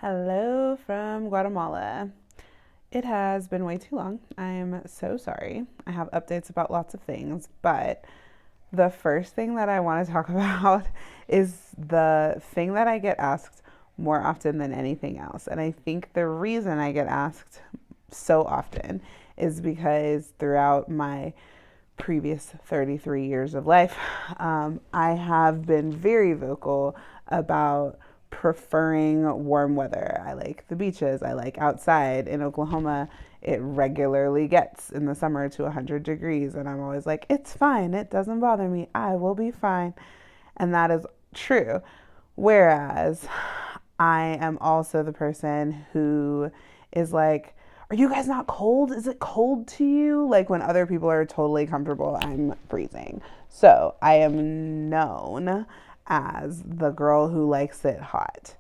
Hello from Guatemala. It has been way too long. I'm so sorry. I have updates about lots of things, but the first thing that I want to talk about is the thing that I get asked more often than anything else. And I think the reason I get asked so often is because throughout my previous 33 years of life, I have been very vocal about preferring warm weather. I like the beaches. I like outside. In Oklahoma, it regularly gets in the summer to 100 degrees. And I'm always like, it's fine. It doesn't bother me. I will be fine. And that is true. Whereas I am also the person who is like, are you guys not cold? Is it cold to you? Like when other people are totally comfortable, I'm freezing. So I am known as the girl who likes it hot.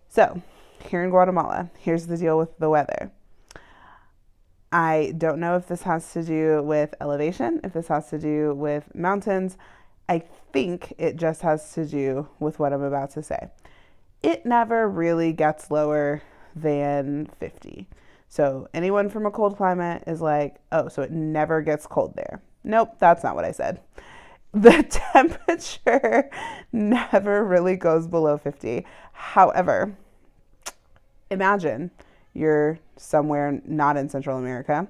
So here in Guatemala, here's the deal with the weather. I don't know if this has to do with elevation, if this has to do with mountains. I think it just has to do with what I'm about to say. It never really gets lower than 50. So anyone from a cold climate is like, oh, so it never gets cold there. Nope, that's not what I said. The temperature never really goes below 50. However, imagine you're somewhere not in Central America.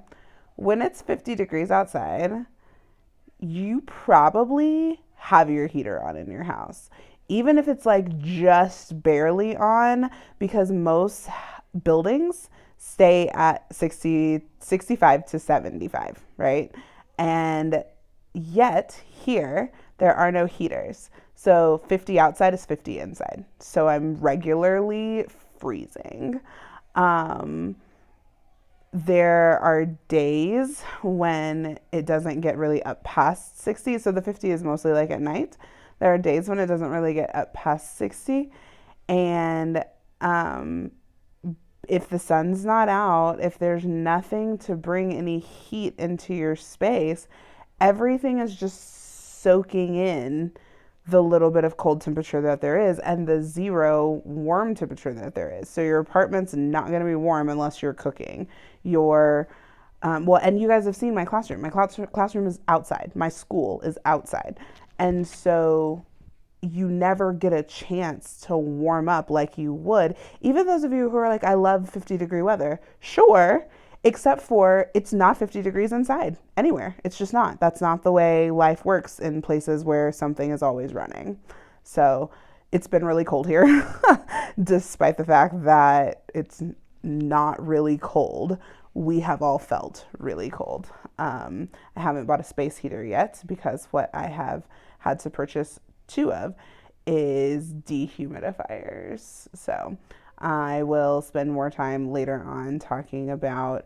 When it's 50 degrees outside, you probably have your heater on in your house. Even if it's like just barely on, because most buildings stay at 60, 65 to 75, right? And yet here, there are no heaters. So 50 outside is 50 inside. So I'm regularly freezing. Um, there are days when it doesn't get really up past 60. So the 50 is mostly like at night. There are days when it doesn't really get up past 60. And if the sun's not out, if there's nothing to bring any heat into your space, everything is just soaking in the little bit of cold temperature that there is and the zero warm temperature that there is. So your apartment's not going to be warm unless you're cooking. Your well, and you guys have seen my classroom. My classroom is outside. My school is outside. And so you never get a chance to warm up like you would. Even those of you who are like, I love 50-degree weather. Sure, except for it's not 50 degrees inside anywhere. It's just not. That's not the way life works in places where something is always running. So it's been really cold here, despite the fact that it's not really cold. We have all felt really cold. I haven't bought a space heater yet because what I have had to purchase two of is dehumidifiers. So I will spend more time later on talking about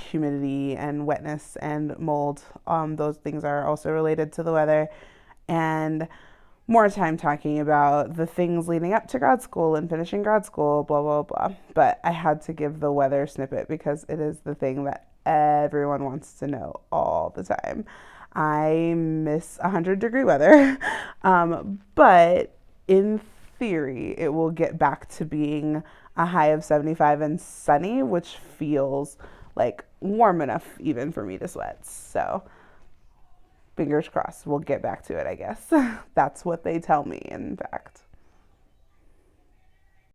humidity and wetness and mold. Those things are also related to the weather. And more time talking about the things leading up to grad school and finishing grad school, blah, blah, blah. But I had to give the weather snippet because it is the thing that everyone wants to know all the time. I miss 100-degree weather, but in theory, it will get back to being a high of 75 and sunny, which feels like warm enough even for me to sweat. So fingers crossed, we'll get back to it, I guess. That's what they tell me, in fact.